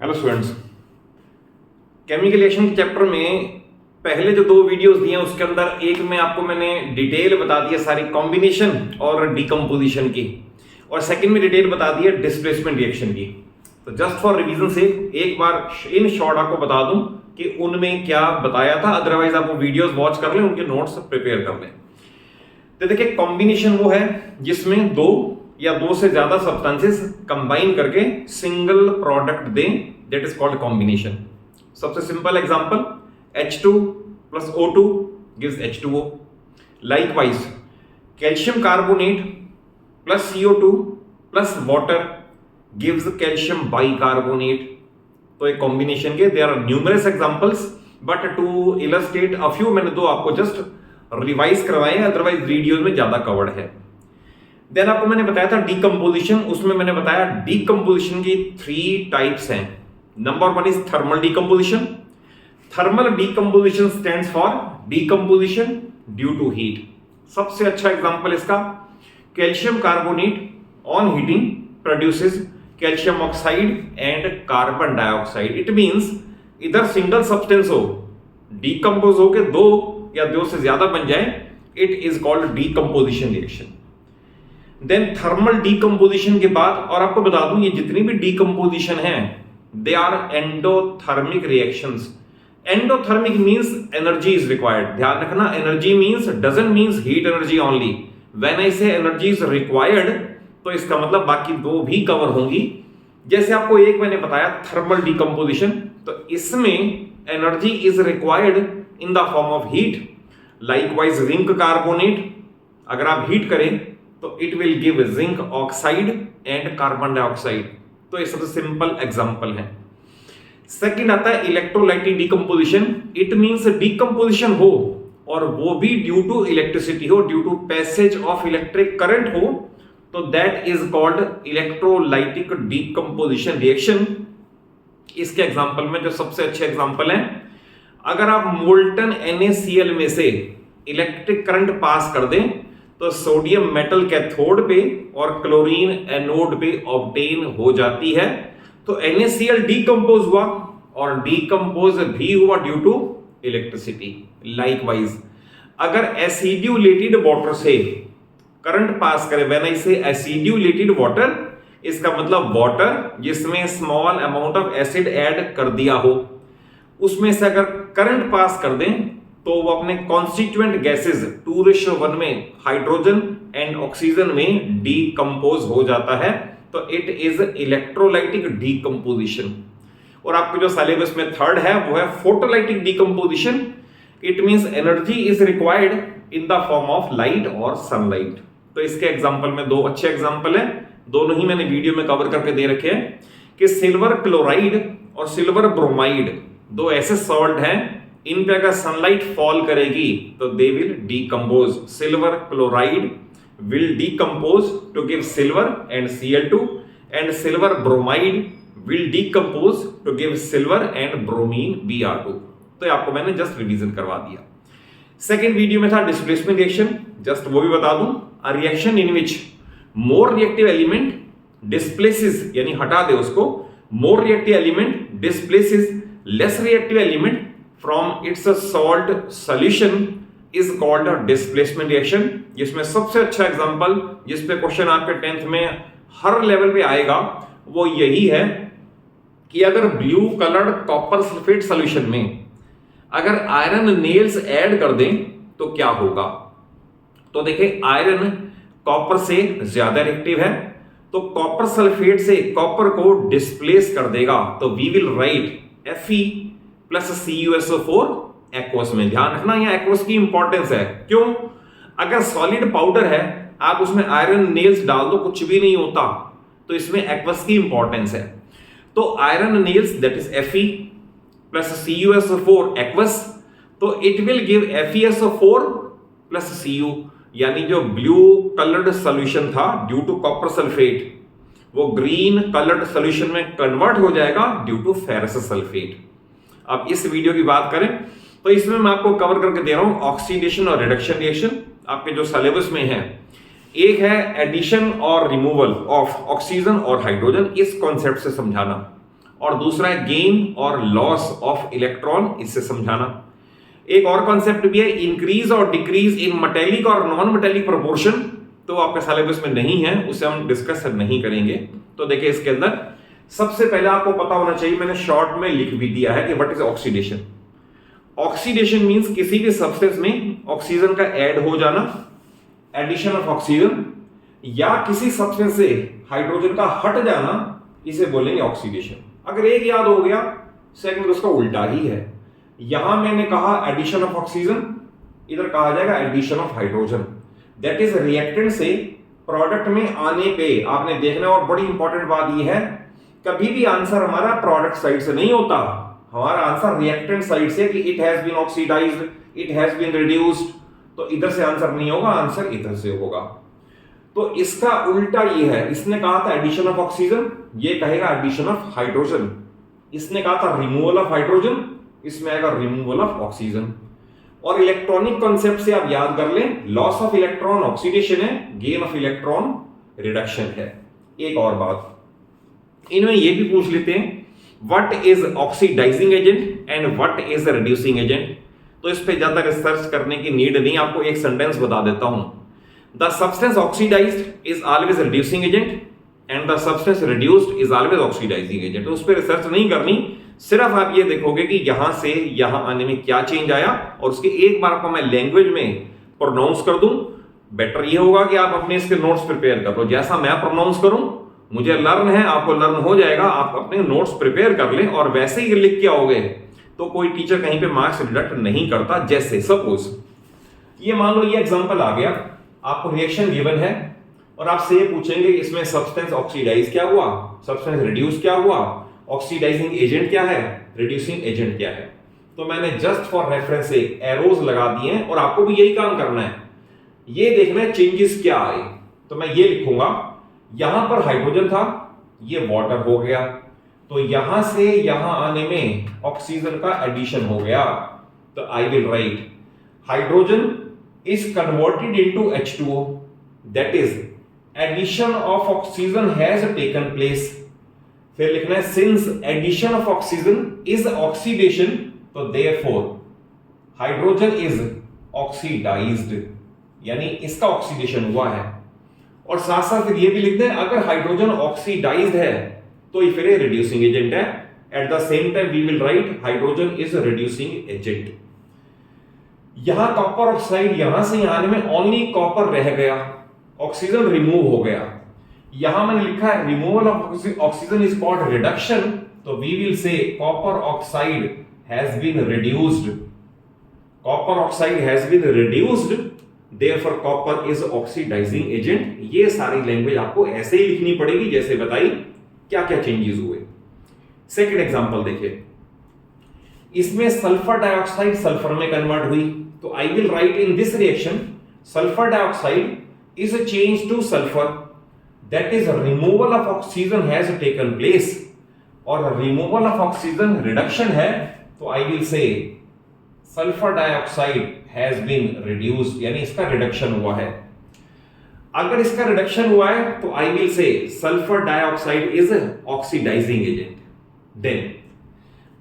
Hello students, chemical reaction के chapter में पहले जो दो वीडियोस दिए हैं उसके अंदर एक में आपको मैंने डिटेल बता दिया सारी कॉम्बिनेशन और डीकम्पोजिशन की, और सेकंड में डिटेल बता दी है डिस्प्लेसमेंट रिएक्शन की। तो जस्ट फॉर रिवीजन से एक बार इन शॉर्ट आपको बता दूं कि उनमें क्या बताया था, अदरवाइज आप वो वीडियोस वॉच कर लें, उनके नोट्स प्रिपेयर कर लें। तो देखिए, कॉम्बिनेशन वो है जिसमें दो या दो से ज्यादा सब्सटेंसेस कंबाइन करके सिंगल प्रोडक्ट दें, दैट इज कॉल्ड कॉम्बिनेशन। सबसे simple example, H2 plus O2 gives H2O. Likewise, calcium carbonate plus CO2 plus water gives calcium bicarbonate. तो एक कॉम्बिनेशन के there are numerous examples, but to illustrate a few मैंने दो आपको just revise करवाए हैं, otherwise videos में ज्यादा कवर्ड है। देन आपको मैंने बताया था डीकम्पोजिशन, उसमें मैंने बताया डीकम्पोजिशन की 3 टाइप्स हैं। Number 1 is thermal decomposition. Thermal decomposition stands for decomposition due to heat. सबसे अच्छा एग्जांपल इसका calcium carbonate on heating produces calcium oxide and carbon dioxide. It means इधर सिंगल सब्सटेंस हो, डीकम्पोज हो के दो या दो से ज्यादा बन जाए, it is called decomposition reaction. Then thermal decomposition के बाद, और आपको बता दूं ये जितनी भी डीकम्पोजिशन है they are endothermic reactions. Endothermic means energy is required. ध्यान रखना, energy means doesn't means heat energy only. When I say energy is required तो इसका मतलब बाकी दो भी कवर होंगी। जैसे आपको एक मैंने बताया थर्मल डीकम्पोजिशन, तो इसमें energy is required in the form of heat. Likewise zinc carbonate अगर आप हीट करें तो it will give zinc oxide and carbon dioxide. तो ये सबसे सिंपल एग्जांपल है। सेकंड आता है electrolytic decomposition. It means decomposition हो और वो भी ड्यू टू इलेक्ट्रिसिटी हो, due to passage of electric current हो, तो that is called electrolytic decomposition reaction. इसके एग्जांपल में जो सबसे अच्छे एग्जांपल है, अगर आप मोल्टन NaCl में से इलेक्ट्रिक करंट पास कर दें तो सोडियम मेटल कैथोड पे और क्लोरीन एनोड पे ऑब्टेन हो जाती है। तो NaCl डीकंपोज हुआ और डीकंपोज भी हुआ ड्यू टू इलेक्ट्रिसिटी। लाइकवाइज अगर एसिड्यूलेटेड वाटर से करंट पास करे, व्हेन आई से एसिड्यूलेटेड वाटर, इसका मतलब वाटर जिसमें small amount of acid add कर दिया हो, उसमें से अगर करंट पास कर दें तो वो अपने कॉन्स्टिट्यूएंट गैसेस 2:1 में हाइड्रोजन एंड ऑक्सीजन में डीकंपोज हो जाता है। तो इट इज इलेक्ट्रोलाइटिक डीकंपोजिशन। और आपके जो सिलेबस में थर्ड है वो है photolytic decomposition. It means energy is required in the form of light और सनलाइट। तो इसके एग्जांपल में दो अच्छे एग्जांपल हैं, दोनों ही मैंने वीडियो में कवर करके दे रखे हैं कि सिल्वर क्लोराइड और सिल्वर ब्रोमाइड दो ऐसे सॉल्ट हैं, इन पे अगर सनलाइट फॉल करेगी तो they will decompose. Silver chloride will decompose to give silver and Cl2, and silver bromide will decompose to give silver and bromine Br2। तो आपको मैंने जस्ट रिवीजन करवा दिया। सेकेंड वीडियो में था डिस्प्लेसमेंट रिएक्शन, जस्ट वो भी बता दूं, a reaction in which more reactive element displaces, यानी हटा दे उसको, more reactive element displaces less reactive element from its salt solution is called displacement reaction. जिसमें सबसे अच्छा एग्जांपल जिस पे क्वेश्चन आपके 10th में हर लेवल पे आएगा वो यही है कि अगर blue coloured copper sulphate solution में अगर आयरन नेल्स ऐड कर दें तो क्या होगा। तो देखिए, आयरन कॉपर से ज्यादा रिएक्टिव है, तो कॉपर सल्फेट से कॉपर को डिस्प्लेस कर देगा। तो we will write Fe plus CuSO4 aqueous में। ध्यान रखना, यहां एक्वस की इंपॉर्टेंस है। क्यों? अगर सॉलिड पाउडर है, आप उसमें आयरन नेल्स डाल दो, कुछ भी नहीं होता, तो इसमें एक्वस की इंपॉर्टेंस है। तो iron nails that is Fe plus CuSO4 aqueous, तो it will give FeSO4 plus Cu, यानी जो ब्लू कलर्ड सॉल्यूशन था ड्यू टू कॉपर सल्फेट वो ग्रीन कलर्ड सॉल्यूशन में कन्वर्ट हो जाएगा ड्यू टू फेरस सल्फेट। अब इस वीडियो की बात करें तो इसमें मैं आपको कवर करके दे रहा हूं ऑक्सीडेशन और रिडक्शन रिएक्शन। आपके जो सिलेबस में है, एक है एडिशन और रिमूवल ऑफ ऑक्सीजन और हाइड्रोजन, इस कॉन्सेप्ट से समझाना, और दूसरा है गेन और लॉस ऑफ इलेक्ट्रॉन, इससे समझाना। एक और कॉन्सेप्ट भी है इंक्रीज और डिक्रीज इन मेटेलिक और नॉन मेटेलिक प्रोपोर्शन, तो आपके सिलेबस में नहीं है, उसे हम डिस्कस नहीं करेंगे। तो देखिए इसके अंदर सबसे पहले आपको पता होना चाहिए, मैंने शॉर्ट में लिख भी दिया है कि what is oxidation. Oxidation means किसी भी सब्सटेंस में ऑक्सीजन का ऐड हो जाना, एडिशन ऑफ ऑक्सीजन, या किसी सब्सटेंस से हाइड्रोजन का हट जाना, इसे बोलेंगे ऑक्सीडेशन। अगर एक याद हो गया, सेकंड उसका उल्टा ही है। यहां मैंने कहा एडिशन ऑफ ऑक्सीजन, इधर कहा जाएगा addition of hydrogen. That is reactant से प्रोडक्ट में आने पे आपने देखना। और बड़ी इंपॉर्टेंट बात यह है, कभी भी आंसर हमारा प्रोडक्ट साइड से नहीं होता, हमारा आंसर रिएक्टेंट साइड से, कि it has been oxidised, it has been reduced, तो इधर से आंसर नहीं होगा, आंसर इधर से होगा। तो इसका उल्टा ये है, इसने कहा था एडिशन ऑफ ऑक्सीजन, ये कहेगा एडिशन ऑफ हाइड्रोजन। इसने कहा था रिमूवल ऑफ हाइड्रोजन, इसमें आएगा रिमूवल ऑफ ऑक्सीजन। और इलेक्ट्रॉनिक कॉन्सेप्ट से आप याद कर लें, लॉस ऑफ इलेक्ट्रॉन ऑक्सीडेशन है, गेन ऑफ इलेक्ट्रॉन रिडक्शन है। एक और बात इनमें ये भी पूछ लेते हैं, what is oxidising agent and what is reducing agent. तो इस पे ज्यादा रिसर्च करने की नीड नहीं, आपको एक सेंटेंस बता देता हूं। The substance oxidised is always reducing agent and the substance reduced is always oxidising agent. तो उस पर रिसर्च नहीं करनी, सिर्फ आप ये देखोगे कि यहां से यहां आने में क्या चेंज आया, और उसके एक बार को मैं लैंग्वेज में प्रोनाउंस कर दूं। बेटर ये होगा कि आप अपने इसके नोट्स प्रिपेयर कर लो, जैसा मैं प्रोनाउंस करूं, मुझे लर्न है, आपको लर्न हो जाएगा, आप अपने नोट्स प्रिपेयर कर लें और वैसे ही लिख के आओगे तो कोई टीचर कहीं पे मार्क्स डिडक्ट नहीं करता। जैसे सपोज ये मान लो ये एग्जांपल आ गया, आपको रिएक्शन गिवन है और आपसे ये पूछेंगे इसमें सब्सटेंस ऑक्सीडाइज क्या हुआ, सब्सटेंस रिड्यूस क्या हुआ, ऑक्सीडाइजिंग एजेंट क्या है, रिड्यूसिंग एजेंट क्या है। तो मैंने जस्ट फॉर रेफरेंस से एरोज लगा दिए हैं और आपको भी यही काम करना है, ये देखना है चेंजेस क्या आए। तो मैं ये लिखूंगा, यहां पर हाइड्रोजन था, ये वाटर हो गया, तो यहां से यहां आने में ऑक्सीजन का एडिशन हो गया। तो I will write hydrogen is converted into H2O, that is addition of oxygen has taken place. फिर लिखना है since addition of oxygen is oxidation, तो देयरफॉर हाइड्रोजन इज ऑक्सीडाइज्ड, यानी इसका ऑक्सीडेशन हुआ है। और साथ साथ फिर ये भी लिख दें, अगर हाइड्रोजन ऑक्सीडाइज्ड है तो ये फिर रिड्यूसिंग एजेंट है। At the same time we will write hydrogen is reducing agent. यहां कॉपर ऑक्साइड, यहां से यहां आने में ओनली कॉपर रह गया, ऑक्सीजन रिमूव हो गया। यहां मैंने लिखा है removal of oxygen is called reduction, तो we will say copper oxide has been reduced, copper oxide has been reduced, therefore copper is oxidising agent. ये सारी लैंग्वेज आपको ऐसे ही लिखनी पड़ेगी जैसे बताई क्या क्या चेंजेस हुए। सेकंड एग्जांपल देखिए, इसमें सल्फर डाइऑक्साइड सल्फर में कन्वर्ट हुई, तो I will write in this reaction sulphur dioxide is change to sulphur, that is removal of oxygen has taken place. और रिमूवल ऑफ ऑक्सीजन रिडक्शन है, तो I will say sulphur dioxide has been reduced, यानी इसका reduction हुआ है। अगर इसका reduction हुआ है तो I will say sulphur dioxide is oxidising agent. Then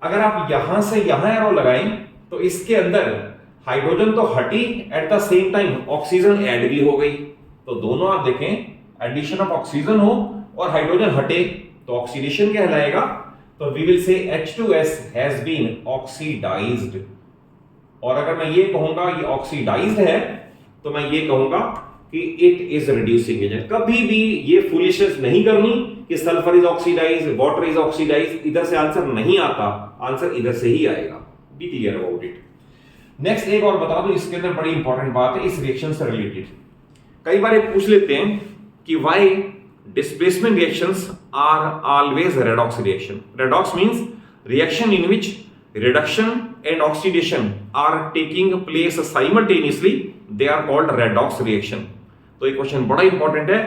अगर आप यहां से यहां एरो लगाएं तो इसके अंदर हाइड्रोजन तो हटी, eight the same time oxygen add भी हो गई, तो दोनों आप देखें एडिशन ऑफ ऑक्सीजन हो और हाइड्रोजन हटे तो ऑक्सीडेशन कहलाएगा। तो वी विल से H2S हैज बीन ऑक्सीडाइज्ड। और अगर मैं ये कहूंगा ये ऑक्सीडाइज्ड है तो मैं ये कहूंगा कि इट इज रिड्यूसिंग एजेंट। कभी भी ये फुलिशनेस नहीं करनी कि sulphur is oxidised, water is oxidised, इधर से आंसर नहीं आता, आंसर इधर से ही आएगा। Be clear about it. Next एक और बता दो, इसके अंदर बड़ी इंपॉर्टेंट बात है इस रिएक्शन से रिलेटेड। कई बार ये पूछ लेते हैं कि why displacement reactions are always redox reaction. Redox means reaction in which reduction and oxidation are taking place simultaneously, they are called redox reaction। तो ये क्वेश्चन बड़ा इंपॉर्टेंट है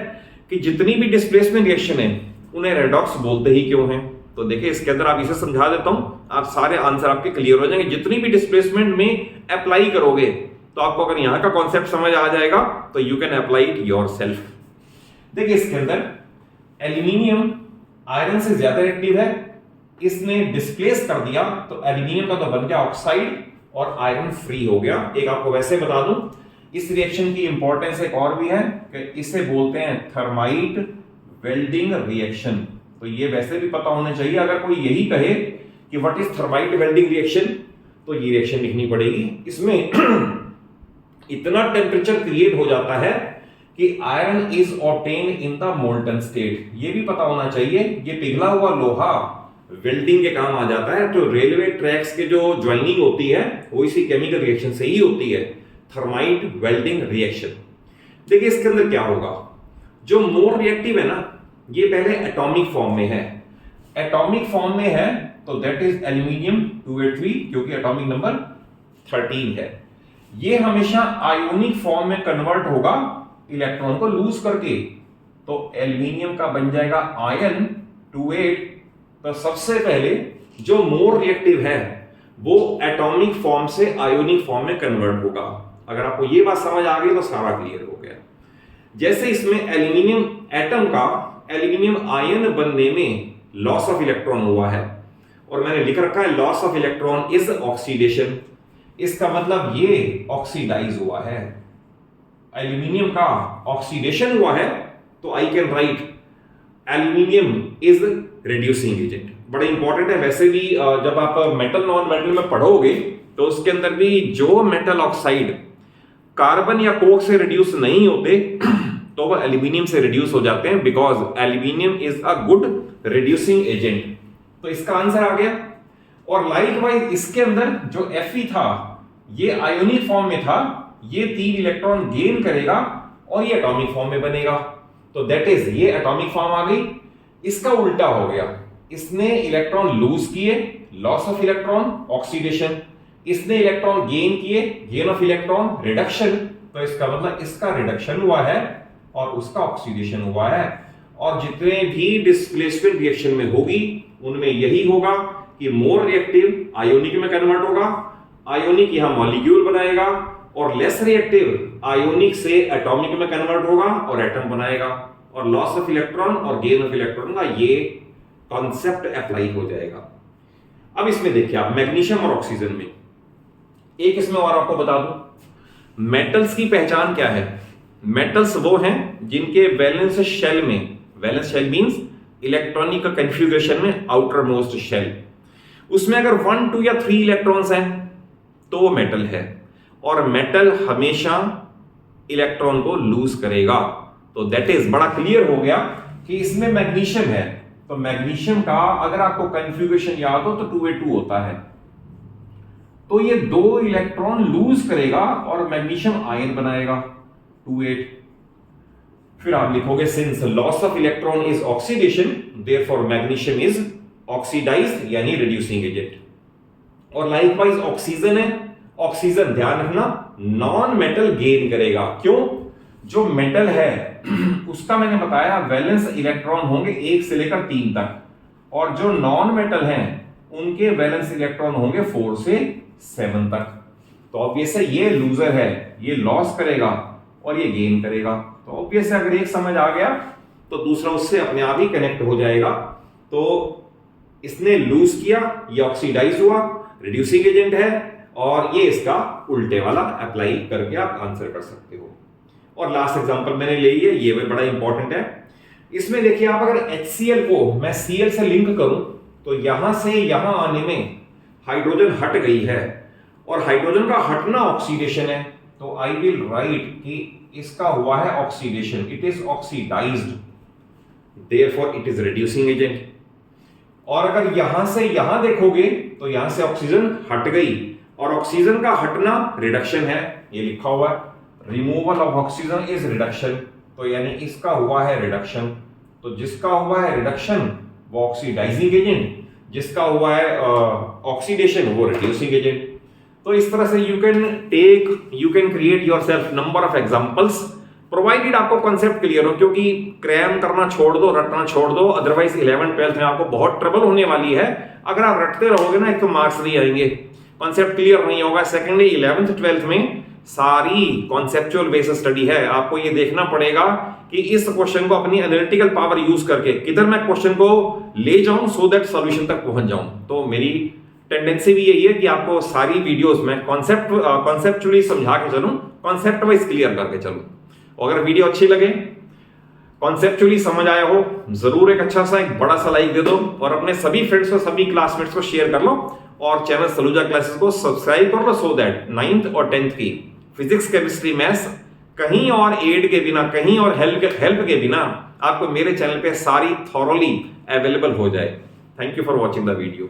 कि जितनी भी डिस्प्लेसमेंट रिएक्शन है उन्हें रेडॉक्स बोलते ही क्यों हैं। तो देखिए इसके अंदर आप इसे समझा देता हूं, आप सारे आंसर आपके क्लियर हो जाएंगे। जितनी भी डिस्प्लेसमेंट में अप्लाई करोगे तो आपको अगर यहां का कॉन्सेप्ट समझ आ जाएगा तो you can apply it yourself. देखिए इसके अंदर एल्यूमिनियम आयरन से ज्यादा रिएक्टिव है, इसने डिस्प्लेस कर दिया तो एल्यूमिनियम का तो बन गया ऑक्साइड और आयरन फ्री हो गया। एक आपको वैसे बता दूं, इस रिएक्शन की इंपॉर्टेंस एक और भी है कि इसे बोलते हैं थर्माइट वेल्डिंग रिएक्शन। तो ये वैसे भी पता होना चाहिए, अगर कोई यही कहे कि what is thermite welding reaction तो ये रिएक्शन लिखनी पड़ेगी। इसमें इतना टेम्परेचर क्रिएट हो जाता है कि iron is obtained in the molten state. ये भी पता होना चाहिए, ये पिघला हुआ लोहा वेल्डिंग के काम आ जाता है। तो रेलवे ट्रैक्स के जो ज्वाइनिंग होती है वो इसी केमिकल रिएक्शन से ही होती है, थर्माइट वेल्डिंग रिएक्शन। देखिए इसके अंदर क्या होगा, जो मोर रिएक्टिव है ना, ये पहले एटॉमिक फॉर्म में है। एटॉमिक फॉर्म में है तो दैट इज एल्यूमिनियम 283, क्योंकि एटॉमिक नंबर 13 है। ये हमेशा आयोनिक फॉर्म में कन्वर्ट होगा इलेक्ट्रॉन को लूज करके, तो एल्यूमिनियम का बन जाएगा आयन 28। तो सबसे पहले जो मोर रिएक्टिव है वो एटॉमिक फॉर्म से आयोनिक फॉर्म में कन्वर्ट होगा। अगर आपको ये बात समझ आ गई तो सारा क्लियर हो गया। जैसे इसमें एल्यूमिनियम एटम का एल्यूमिनियम आयन बनने में लॉस ऑफ इलेक्ट्रॉन हुआ है, और मैंने लिख रखा है loss of electron is oxidation. इसका मतलब ये ऑक्सीडाइज हुआ है, एल्यूमिनियम का ऑक्सीडेशन हुआ है। तो I can write aluminium is reducing agent. बड़ा इंपॉर्टेंट है वैसे भी, जब आप मेटल नॉन मेटल में पढ़ोगे तो उसके अंदर भी जो मेटल ऑक्साइड कार्बन या कोक से रिड्यूस नहीं होते तो वह एल्यूमिनियम से रिड्यूस हो जाते हैं, because aluminium is a good reducing agent. तो इसका आंसर आ गया। और लाइकवाइज इसके अंदर जो Fe था ये आयोनिक फॉर्म में था, ये 3 इलेक्ट्रॉन गेन करेगा और ये एटॉमिक फॉर्म में बनेगा। तो दैट इज ये एटॉमिक फॉर्म आ गई। इसका उल्टा हो गया, इसने इलेक्ट्रॉन लूज किए, लॉस ऑफ इलेक्ट्रॉन ऑक्सीडेशन। इसने इलेक्ट्रॉन गेन किए, गेन ऑफ इलेक्ट्रॉन रिडक्शन। तो इसका मतलब इसका रिडक्शन हुआ है और उसका ऑक्सीडेशन हुआ है। और जितने भी डिस्प्लेसमेंट रिएक्शन में होगी उनमें यही होगा कि मोर रिएक्टिव आयोनिक में कन्वर्ट होगा, आयोनिक यहां मॉलिक्यूल बनाएगा, और लेस रिएक्टिव आयोनिक से एटॉमिक में कन्वर्ट होगा और एटम बनाएगा। और लॉस ऑफ इलेक्ट्रॉन और गेन ऑफ इलेक्ट्रॉन का ये कॉन्सेप्ट अप्लाई हो जाएगा। अब इसमें देखिए आप मैग्नीशियम और ऑक्सीजन में एक इसमें और आपको बता दूं, मेटल्स की पहचान क्या है। मेटल्स वो हैं जिनके वैलेंस शेल में, valence shell means electronic configuration में आउटर मोस्ट शेल, उसमें अगर 1, 2 या 3 इलेक्ट्रॉन्स हैं तो वो मेटल है। और मेटल हमेशा इलेक्ट्रॉन को लूज करेगा। तो दैट इज बड़ा क्लियर हो गया कि इसमें मैग्नीशियम है। तो मैग्नीशियम का अगर आपको कन्फिगरेशन याद हो तो 2a2 होता है। तो ये 2 इलेक्ट्रॉन लूज करेगा और मैग्नीशियम आयन बनाएगा 2,8। फिर आप लिखोगे since loss of electron is oxidation therefore magnesium is oxidised यानी रिड्यूसिंग एजेंट। और लाइकवाइज ऑक्सीजन है, ऑक्सीजन ध्यान रखना नॉन मेटल गेन करेगा। क्यों? जो मेटल है उसका मैंने बताया वैलेंस इलेक्ट्रॉन होंगे 1 से लेकर 3 तक, और जो नॉन मेटल हैं उनके वैलेंस इलेक्ट्रॉन होंगे 4 से 7 तक। तो ऑब्वियस है ये लूजर है, ये लॉस करेगा और ये गेन करेगा। तो ऑब्वियस है अगर एक समझ आ गया तो दूसरा उससे अपने आप ही कनेक्ट हो जाएगा। तो इसने लूज किया, ये ऑक्सीडाइज हुआ, रिड्यूसिंग एजेंट है, और ये इसका उल्टे वाला अप्लाई करके आप आंसर कर सकते हो। और लास्ट एग्जांपल मैंने ले लिया, ये भी बड़ा इंपॉर्टेंट है। इसमें देखिए आप अगर HCl को मैं Cl से लिंक करूं तो यहां से यहां आने में हाइड्रोजन हट गई है, और हाइड्रोजन का हटना ऑक्सीडेशन है। तो आई विल राइट कि इसका हुआ है oxidation, it is oxidised, therefore it is reducing agent. और अगर यहां से यहां देखोगे तो यहां से ऑक्सीजन हट गई, और ऑक्सीजन का हटना रिडक्शन है, ये लिखा हुआ है removal of oxygen is reduction. तो यानी इसका हुआ है रिडक्शन। तो जिसका हुआ है रिडक्शन वो ऑक्सीडाइजिंग एजेंट, जिसका हुआ है ऑक्सीडेशन वो रिड्यूसिंग एजेंट। तो इस तरह से you can create yourself number of examples, provided आपको कॉन्सेप्ट क्लियर हो। क्योंकि क्रैम करना छोड़ दो, रटना छोड़ दो, अदरवाइज 11th 12th में आपको बहुत ट्रबल होने वाली है। अगर आप रटते रहोगे ना, एक तो मार्क्स नहीं आएंगे, कॉन्सेप्ट क्लियर नहीं होगा। सेकेंडली 11th 12th में सारी कॉन्सेप्चुअल बेस्ड स्टडी है। आपको ये देखना पड़ेगा कि इस क्वेश्चन को अपनी एनालिटिकल पावर यूज करके किधर मैं क्वेश्चन को ले जाऊं सो दैट सॉल्यूशन तक पहुंच जाऊं। तो मेरी टेंडेंसी भी यही है कि आपको सारी वीडियोस में कॉन्सेप्चुअली समझा के चलूं, कॉन्सेप्ट वाइज क्लियर करके चलूं। अगर वीडियो अच्छी लगे, कॉन्सेप्चुअली समझ आया हो, जरूर एक अच्छा सा एक बड़ा सा लाइक दे दो और अपने सभी फ्रेंड्स को, सभी क्लासमेट्स को शेयर कर लो और चैनल सलूजा क्लासेस को सब्सक्राइब कर लो सो दैट 9th और 10th की फिजिक्स, केमिस्ट्री, मैथ्स कहीं और एड के बिना, कहीं और हेल्प के बिना आपको मेरे चैनल पे सारी थॉरोली अवेलेबल हो जाए। Thank you for watching the video.